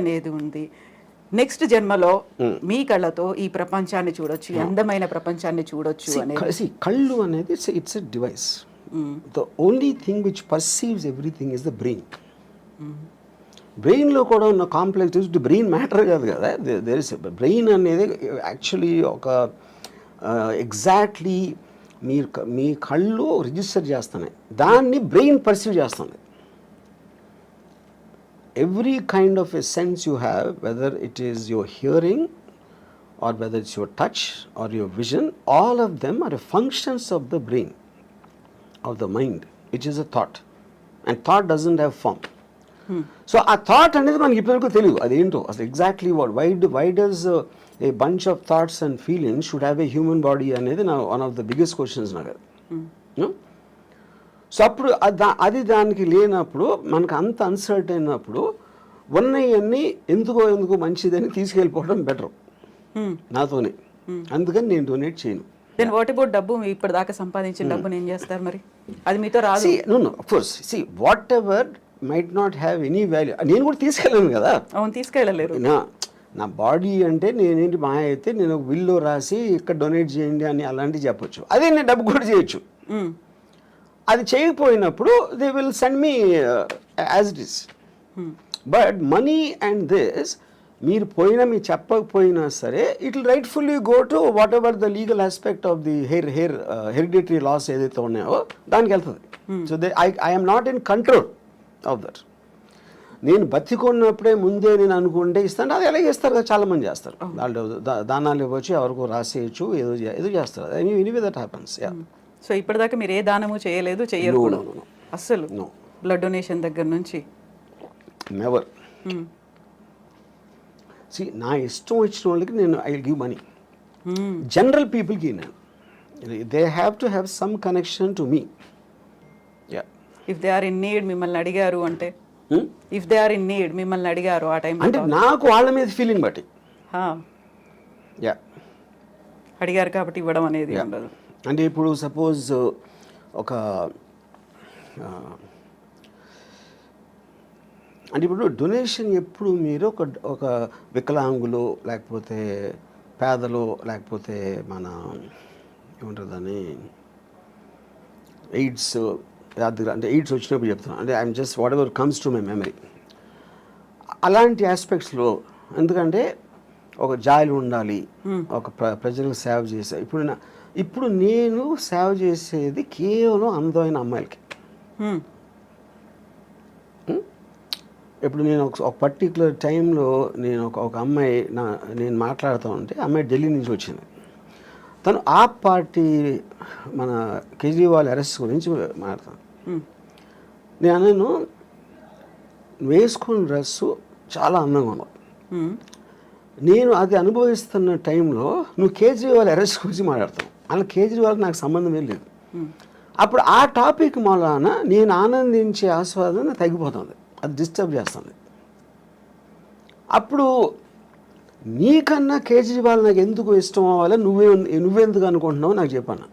అనేది ఉంది. నెక్స్ట్ జన్మలో మీ కళ్ళతో ఈ ప్రపంచాన్ని చూడొచ్చు, అందమైన ప్రపంచాన్ని చూడొచ్చు అనేది. కళ్ళు అనేది it's a device. The only thing which perceives everything is the brain. బ్రెయిన్లో కూడా ఉన్న కాంప్లెక్స్ బ్రెయిన్ మ్యాటర్ కాదు కదా, దేర్ ఇస్ బ్రెయిన్ అనేది యాక్చువల్లీ ఒక ఎగ్జాక్ట్లీ మీ కళ్ళు రిజిస్టర్ చేస్తున్నాయి, దాన్ని బ్రెయిన్ పర్సీవ్ చేస్తుంది. Every kind of a sense you have, whether it is your hearing or whether it's your touch or your vision, all of them are functions of the brain, of the mind, which is a thought. And thought doesn't have form. So a thought అనేది మనకి ఇప్పటివరకు తెలియదు అదేంటో అసలు exactly why does a bunch of thoughts and feelings should have a human body అనేది నా one of the biggest questions నాకు. So అప్పుడు అది దానికి లేనప్పుడు మనకు అంత అన్సర్ట్ అయినప్పుడు ఉన్నవన్నీ ఎందుకో మంచిదని తీసుకెళ్ళిపోవడం బెటర్ నాతోనే. అందుకని నేను డొనేట్ చేయను. దెన్ వాట్ అబౌట్ డబ్బు? ఇప్పటిదాకా సంపాదించిన డబ్బుని ఏం చేస్తారు మరి? అది మీతో రాదు. No of course whatever might not have any value. నేను కూడా తీసుకెళ్ళాను కదా. అవును, తీసుకెళ్ళలేరు. నా బాడీ అంటే నేనేంటి మా అయితే నేను విల్లో రాసి ఇక్కడ డొనేట్ చేయండి అని అలాంటివి చెప్పొచ్చు. అదే నేను డబ్బు కూడా చేయొచ్చు. అది చేయకపోయినప్పుడు they will send me as it is. But money and this మీరు మీరు చెప్పకపోయినా సరే it will rightfully go to whatever the legal aspect of the hereditary laws ఏదైతే ఉన్నాయో దానికి వెళ్తుంది. So I am not in control of that. నేను బతికున్నప్పుడే ముందే నేను అనుకుంటే ఇస్తాను, అది ఎలాగే ఇస్తారు కదా, చాలామంది చేస్తారు. వాళ్ళు దానాలు ఇవ్వచ్చు, ఎవరికో రాసేయచ్చు, ఏదో చేస్తారు. Anyway that happens. సో ఇప్పటిదాకా మీరు ఏ దానము చేయలేదు, చెయ్యరు అస్సలు? బ్లడ్ డొనేషన్ దగ్గర నుంచి నెవర్. నా ఇష్టం వచ్చిన వాళ్ళకి నేను I will give money. General పీపుల్కి నేను they have to have some connection to me. If they are in need మిమ్మల్ని అడిగారు అంటే, if they are in need మిమ్మల్ని అడిగారు ఆ టైం అంటే నాకు వాళ్ళ మీద ఫీలింగ్ బట్టి అడిగారు కాబట్టి ఇవ్వడం అనేది ఉండదు. అంటే ఇప్పుడు సపోజ్ ఒక అంటే ఇప్పుడు డొనేషన్ ఎప్పుడు మీరు ఒక వికలాంగులు లేకపోతే పేదలు లేకపోతే మన ఏమంటారు దాన్ని ఎయిడ్స్ అంటే ఎయిడ్స్ వచ్చినప్పుడు చెప్తున్నాను. అంటే I'm just what ever comes to my memory అలాంటి ఆస్పెక్ట్స్లో. ఎందుకంటే ఒక జాలి ఉండాలి, ఒక ప్రజలకు సేవ చేసే. ఇప్పుడు నేను సేవ చేసేది కేవలం అందమైన అమ్మాయిలకి. ఇప్పుడు నేను ఒక పర్టికులర్ టైంలో నేను ఒక అమ్మాయి నేను మాట్లాడుతూ ఉంటే, అమ్మాయి ఢిల్లీ నుంచి వచ్చింది. తను ఆ పార్టీ మన కేజ్రీవాల్ అరెస్ట్ గురించి మాట్లాడతాను. నేను వేసుకున్న డ్రెస్సు చాలా అందంగా ఉన్నావు, నేను అది అనుభవిస్తున్న టైంలో నువ్వు కేజ్రీవాల్ అరెస్ట్ గురించి మాట్లాడతావు. అలా కేజ్రీవాల్కి నాకు సంబంధమే లేదు. అప్పుడు ఆ టాపిక్ మూలాన నేను ఆనందించే ఆస్వాదన తగ్గిపోతుంది, అది డిస్టర్బ్ చేస్తుంది. అప్పుడు నీకన్నా కేజ్రీవాల్ నాకు ఎందుకు ఇష్టం అవ్వాలి, నువ్వెందుకు అనుకుంటున్నావు నాకు చెప్పాను.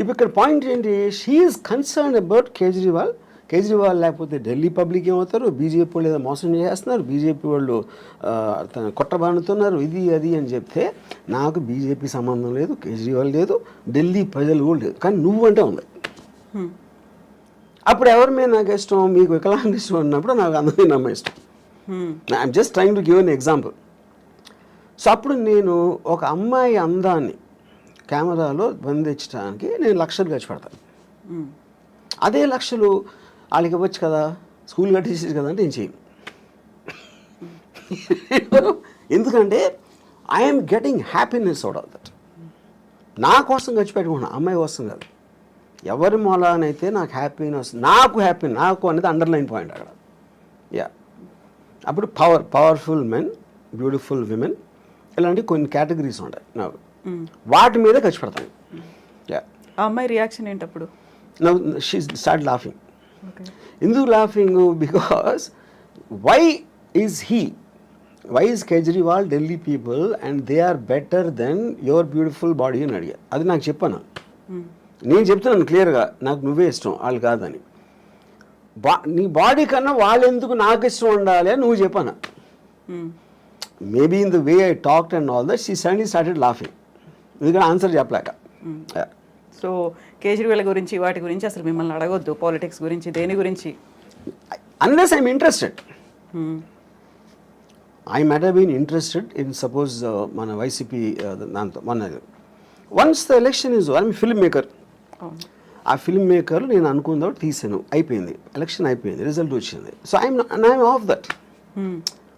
ఇప్పుడు ఇక్కడ పాయింట్ ఏంటి, she is concern about Kejriwal. Kejriwal లేకపోతే ఢిల్లీ పబ్లిక్ ఏమవుతారు, బీజేపీ వాళ్ళు ఏదో మోసం చేస్తున్నారు, బీజేపీ వాళ్ళు కొట్టబానుతున్నారు, ఇది అది అని చెప్తే నాకు బీజేపీ సంబంధం లేదు, కేజ్రీవాల్ లేదు, ఢిల్లీ ప్రజలు కూడా లేదు, కానీ నువ్వంటే ఉంది. అప్పుడు ఎవరి మీద నాకు ఇష్టం, మీకు వికలాంగ ఇష్టం అన్నప్పుడు నాకు అందమైన అమ్మాయి ఇష్టం. I'm just trying to give an example. So అప్పుడు నేను ఒక అమ్మాయి అందాన్ని కెమెరాలో బంధించడానికి నేను లక్షలు ఖర్చు పెడతాను. అదే లక్షలు వాళ్ళకి ఇవ్వచ్చు కదా, స్కూల్ కట్టేసేది కదా అంటే నేను చేయను. ఎందుకంటే I'm getting happiness out of that. నా కోసం ఖర్చు పెట్టుకున్నాను, అమ్మాయి కోసం కాదు. ఎవరి మూలానైతే నాకు హ్యాపీనెస్, నాకు అనేది అండర్లైన్ పాయింట్ అక్కడ. అప్పుడు పవర్ఫుల్ మెన్, బ్యూటిఫుల్ విమెన్, ఇలాంటి కొన్ని కేటగిరీస్ ఉంటాయి నాకు, వాటి మీద ఖర్చు పెడతాను. ఆ అమ్మాయి రియాక్షన్ ఏంటప్పుడు? Now she started laughing. ఎందుకు laughing? Because why is Kejriwal Delhi people and they are better than your beautiful body అని అడిగా. అది నాకు చెప్పాను, నేను చెప్తున్నాను క్లియర్గా, నాకు నువ్వే ఇష్టం, వాళ్ళు కాదని. నీ బాడీ కన్నా వాళ్ళు ఎందుకు నాకు ఇష్టం ఉండాలి అని నువ్వు చెప్పాను. Maybe in the way I talked and all that she suddenly started laughing. ఎందుకంటే ఆన్సర్ చెప్పలేక. సో కేజ్రీవాల్ గురించి వాటి గురించి అసలు మిమ్మల్ని అడగొద్దు, పాలిటిక్స్ గురించి దేని గురించి. Unless I'm interested. I might have been interested in suppose మన వైసీపీ దాంతో మొన్నది. Once the election is I'm film maker. ఆ ఫిల్మ్ మేకర్ నేను అనుకున్న తీసాను, అయిపోయింది, ఎలక్షన్ అయిపోయింది, రిజల్ట్ వచ్చింది. So I'm off that.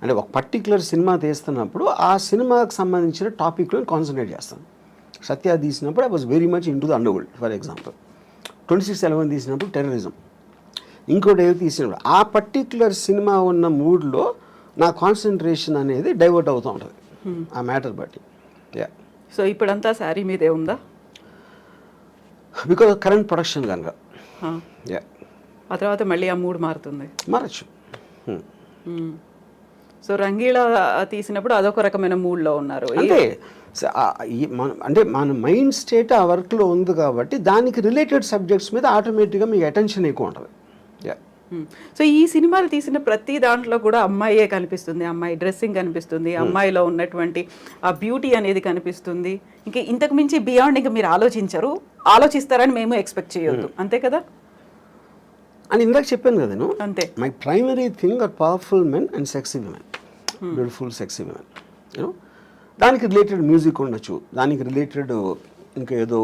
అంటే ఒక పర్టికులర్ సినిమా తీస్తున్నప్పుడు ఆ సినిమాకి సంబంధించిన టాపిక్లో కాన్సన్ట్రేట్ చేస్తాను. సత్య తీసినప్పుడు I was very much in to the under world for example. 26/11 తీసినప్పుడు టెర్రరిజం. ఇంకోటి ఏవి తీసినప్పుడు ఆ పర్టికులర్ సినిమా ఉన్న మూడ్లో నా కాన్సన్ట్రేషన్ అనేది డైవర్ట్ అవుతూ ఉంటుంది ఆ మ్యాటర్ బట్టి. సో ఇప్పుడంతా శారీ మీదే ఉందా? బికాజ్ కరెంట్ ప్రొడక్షన్ కనుక. ఆ తర్వాత మళ్ళీ ఆ మూడ్ మారుతుంది, మారచ్చు. సో రంగీలా తీసినప్పుడు అదొక రకమైన మూడ్లో ఉన్నారు. అంటే అంటే మన మైండ్ స్టేట్ ఆ వర్క్లో ఉంది కాబట్టి దానికి రిలేటెడ్ సబ్జెక్ట్స్ మీద ఆటోమేటిక్గా మీకు అటెన్షన్ ఎక్కువ ఉంటుంది. సో ఈ సినిమాలు తీసిన ప్రతి దాంట్లో కూడా అమ్మాయే కనిపిస్తుంది, అమ్మాయి డ్రెస్సింగ్ కనిపిస్తుంది, అమ్మాయిలో ఉన్నటువంటి ఆ బ్యూటీ అనేది కనిపిస్తుంది. ఇంకా ఇంతకు మించి బియాండ్ ఇంకా మీరు ఆలోచిస్తారని మేము ఎక్స్పెక్ట్ చేయొద్దు, అంతే కదా? అని ఇందాక చెప్పాను కదా నేను. అంతే. My primary thing are powerful men and sexy women, beautiful sexy women. You know దానికి రిలేటెడ్ మ్యూజిక్ ఉండొచ్చు, దానికి రిలేటెడ్ ఇంకా ఏదో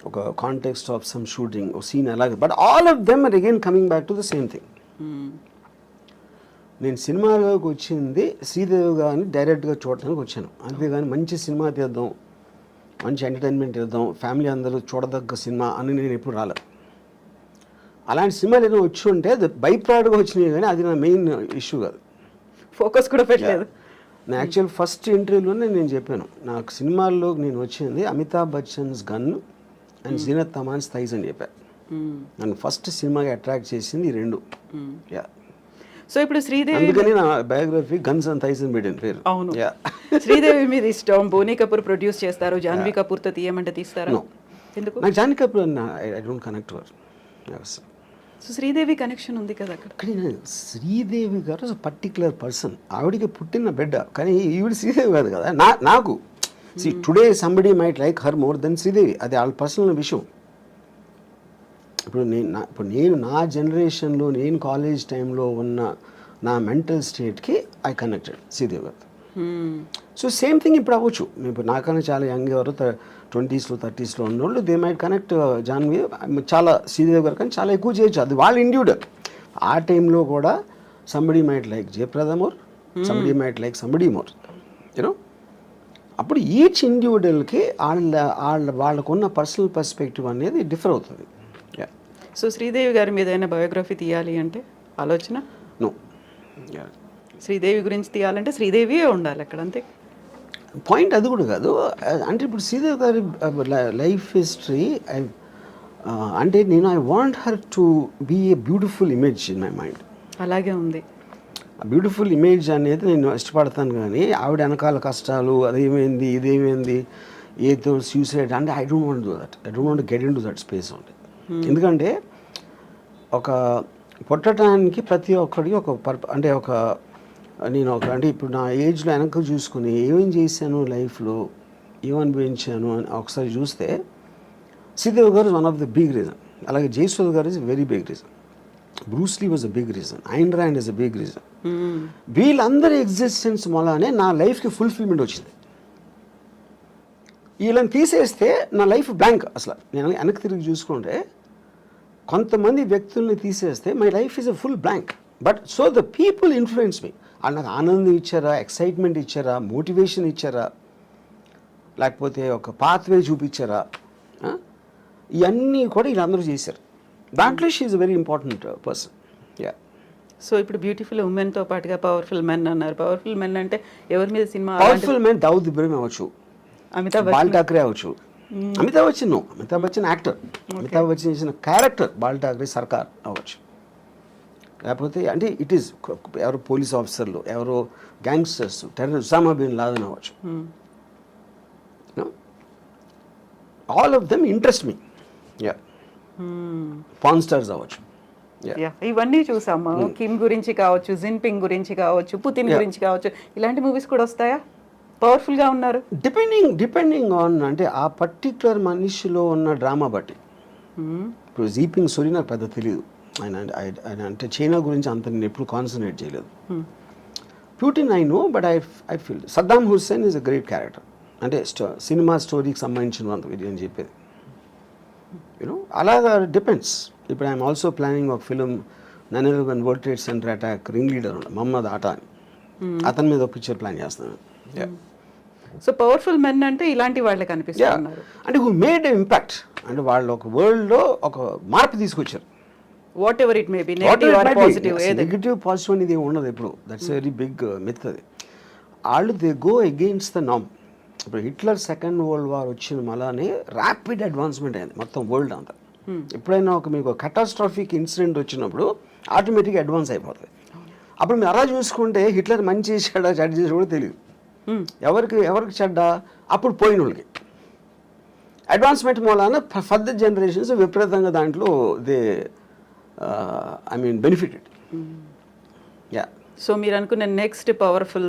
ఒక కాంటెక్స్ట్ ఆఫ్ సమ్ షూటింగ్ ఒక సీన్ అలాగే. But all of them are again coming back to the same thing. నేను సినిమాలోకి వచ్చింది శ్రీదేవి గారిని డైరెక్ట్గా చూడటానికి వచ్చాను, అంతేగాని మంచి సినిమా తీద్దాం, మంచి ఎంటర్టైన్మెంట్ ఇద్దాం, ఫ్యామిలీ అందరూ చూడదగ్గ సినిమా అని నేను ఎప్పుడు రాలేదు. అలాంటి సినిమాలు ఏదో వచ్చి ఉంటే అది బై ప్రోడక్ట్గా వచ్చినాయి, కానీ అది నా మెయిన్ ఇష్యూ కాదు. ఫోకస్ కూడా పెట్టలేదు. నా యాక్చువల్ ఫస్ట్ ఇంటర్వ్యూలోనే నేను చెప్పాను, నాకు సినిమాల్లో నేను వచ్చింది Amitabh Bachchan's gun and Zeenat Aman's thighs అని చెప్పాను. నన్ను ఫస్ట్ సినిమాకి అట్రాక్ట్ చేసింది ఈ రెండు. సో ఇప్పుడు శ్రీదేవి, అందుకని నా బయోగ్రఫీ గన్స్ అండ్ థైస్ అని పెట్టాను పేరు. అవును. శ్రీదేవి మీద ఇష్టం, బోనీ కపూర్ ప్రొడ్యూస్ చేస్తారు, జాన్వీ కపూర్తో తీయమంటే తీస్తారా? ఎందుకు? నాకు Janhvi Kapoor I don't connect were. So Sridevi connection ఉంది కదా అక్కడ. కానీ శ్రీదేవి గారు పర్టికులర్ పర్సన్, ఆవిడికి పుట్టిన బిడ్డ, కానీ ఈవిడ శ్రీదేవి కాదు కదా. నాకు today somebody might like her more than Sridevi, అది వాళ్ళ పర్సనల్ విషయం. ఇప్పుడు నేను నా జనరేషన్లో నేను కాలేజ్ టైంలో ఉన్న నా మెంటల్ స్టేట్కి ఐ కనెక్టెడ్ శ్రీదేవి గారు. సో సేమ్ థింగ్ ఇప్పుడు అవ్వచ్చు. ఇప్పుడు నాకన్నా చాలా యంగ్ ఎవరు 20s, 30s ఉన్నోళ్ళు దే మైట్ కనెక్ట్ జాన్వీ చాలా శ్రీదేవి గారు, కానీ చాలా ఎక్కువ చేయొచ్చు, అది వాళ్ళ ఇండివిజువల్. ఆ టైంలో కూడా somebody might like Jayaprada more, somebody might like somebody more, you know. అప్పుడు ఈచ్ ఇండివిజువల్కి వాళ్ళకున్న పర్సనల్ పర్స్పెక్టివ్ అనేది డిఫర్ అవుతుంది. సో శ్రీదేవి గారి మీద ఏదైనా బయోగ్రఫీ తీయాలి అంటే ఆలోచన? నో. శ్రీదేవి గురించి తీయాలంటే శ్రీదేవియే ఉండాలి అక్కడ, అంతే. పాయింట్ అది కూడా కాదు. అంటే ఇప్పుడు శ్రీదేవి గారి లైఫ్ హిస్టరీ అంటే నేను I want her to be a beautiful image in my mind. అలాగే ఉంది. బ్యూటిఫుల్ ఇమేజ్ అనేది నేను ఇష్టపడతాను, కానీ ఆవిడ వెనకాల కష్టాలు, అదేమైంది ఇదేమైంది ఏదో సూసైడ్ అంటే I don't want do that. I don't want get in to that space only. ఎందుకంటే ఒక పుట్టడానికి ప్రతి ఒక్కడికి ఒక అంటే ఒక నేను అంటే ఇప్పుడు నా ఏజ్లో వెనక చూసుకుని ఏమేం చేశాను లైఫ్లో, ఏమనుభవించాను అని ఒకసారి చూస్తే Sridevi garu is one of the big reason. అలాగే Jayasudha garu is very big reason. Bruce Lee was a big reason. Ayn Rand is a big reason. వీళ్ళందరి ఎగ్జిస్టెన్స్ వల్లనే నా లైఫ్కి ఫుల్ఫిల్మెంట్ వచ్చింది. వీళ్ళని తీసేస్తే నా లైఫ్ బ్లాంక్. అసలు నేను వెనక్కి తిరిగి చూసుకుంటే కొంతమంది వ్యక్తుల్ని తీసేస్తే my life is a full blank. But so the people influence me. వాళ్ళు నాకు ఆనందం ఇచ్చారా, ఎక్సైట్మెంట్ ఇచ్చారా, మోటివేషన్ ఇచ్చారా, లేకపోతే ఒక పాత్వే చూపించారా, ఇవన్నీ కూడా వీళ్ళందరూ చేశారు. దాంట్లో she is very important person. So ఇప్పుడు బ్యూటిఫుల్ ఉమెన్తో పాటుగా పవర్ఫుల్ మెన్ అన్నారు. పవర్ఫుల్ మెన్ అంటే ఎవరి మీద cinema? Powerful men Dawood Ibrahim అవ్వచ్చు, అమితాబ్ బాల్ ఠాక్రే అవ్వచ్చు. అమితాబ్ బచ్చన్ అమితాబ్ బచ్చన్ యాక్టర్. అమితాబ్ బచ్చన్ చేసిన క్యారెక్టర్ బాల్ ఠాక్రే సర్కార్ అవ్వచ్చు. లేకపోతే అంటే ఇట్ ఈస్ ఎవరో పోలీస్ ఆఫీసర్లు, ఎవరో gangsters, terror Osama bin Laden అవ్వచ్చు. All of them interest me. Pawn Stars అవ్వచ్చు. ఇవన్నీ చూసాము. కిమ్ గురించి కావచ్చు, జిన్పింగ్ గురించి కావచ్చు, పుతిన్ గురించి కావచ్చు, ఇలాంటి మూవీస్ కూడా వస్తాయా? పవర్ఫుల్ గా ఉన్నారు. డిపెండింగ్ ఆన్ అంటే ఆ పర్టిక్యులర్ మనిషిలో ఉన్న డ్రామా బట్టి. ఇప్పుడు జీపింగ్ సూరి నాకు పెద్ద తెలియదు, ఆయన అంటే చైనా గురించి అంత నేను ఎప్పుడు కాన్సన్ట్రేట్ చేయలేదు. Putin I know, but I feel Saddam Hussein is a great character. అంటే సినిమా స్టోరీకి సంబంధించినంత ఇది అని చెప్పేది. యూనో అలాగా డిపెండ్స్. ఇప్పుడు ఐఎమ్ ఆల్సో ప్లానింగ్ ఒక film 9/11 World Trade Center attack ring leader Mohammed Atta అని, అతని మీద ఒక పిక్చర్ ప్లాన్ చేస్తున్నాను. సో పవర్ఫుల్ మెన్ అంటే ఇలాంటి వాళ్ళే కనిపిస్తున్నారు. అంటే హూ మేడ్ ఇంపాక్ట్, అంటే వాళ్ళు ఒక వరల్డ్లో ఒక మార్పు తీసుకొచ్చారు. Whatever it may be, negative or positive, negative positive అనేది ఉండదు ఎప్పుడు. దట్స్ వెరీ బిగ్ మిత్ అది. వాళ్ళు దే గో అగెయిన్స్ట్ ద నామ్. ఇప్పుడు హిట్లర్ సెకండ్ వరల్డ్ వార్ వచ్చిన మళ్ళానే ర్యాపిడ్ అడ్వాన్స్మెంట్ అయింది మొత్తం వరల్డ్ అంతా. ఎప్పుడైనా మీకు కటాస్ట్రాఫిక్ ఇన్సిడెంట్ వచ్చినప్పుడు ఆటోమేటిక్గా అడ్వాన్స్ అయిపోతుంది. అప్పుడు మీరు అలా చూసుకుంటే హిట్లర్ మంచి చేశాడా చెడ్డ చేసాడు కూడా తెలియదు. ఎవరికి చెడ్డ, అప్పుడు పోయిన వాళ్ళకి. అడ్వాన్స్మెంట్ మూలాన ఫర్దర్ జనరేషన్స్ విపరీతంగా దాంట్లో దే బెనిఫిటెడ్. సో మీరు అనుకున్న నెక్స్ట్ పవర్ఫుల్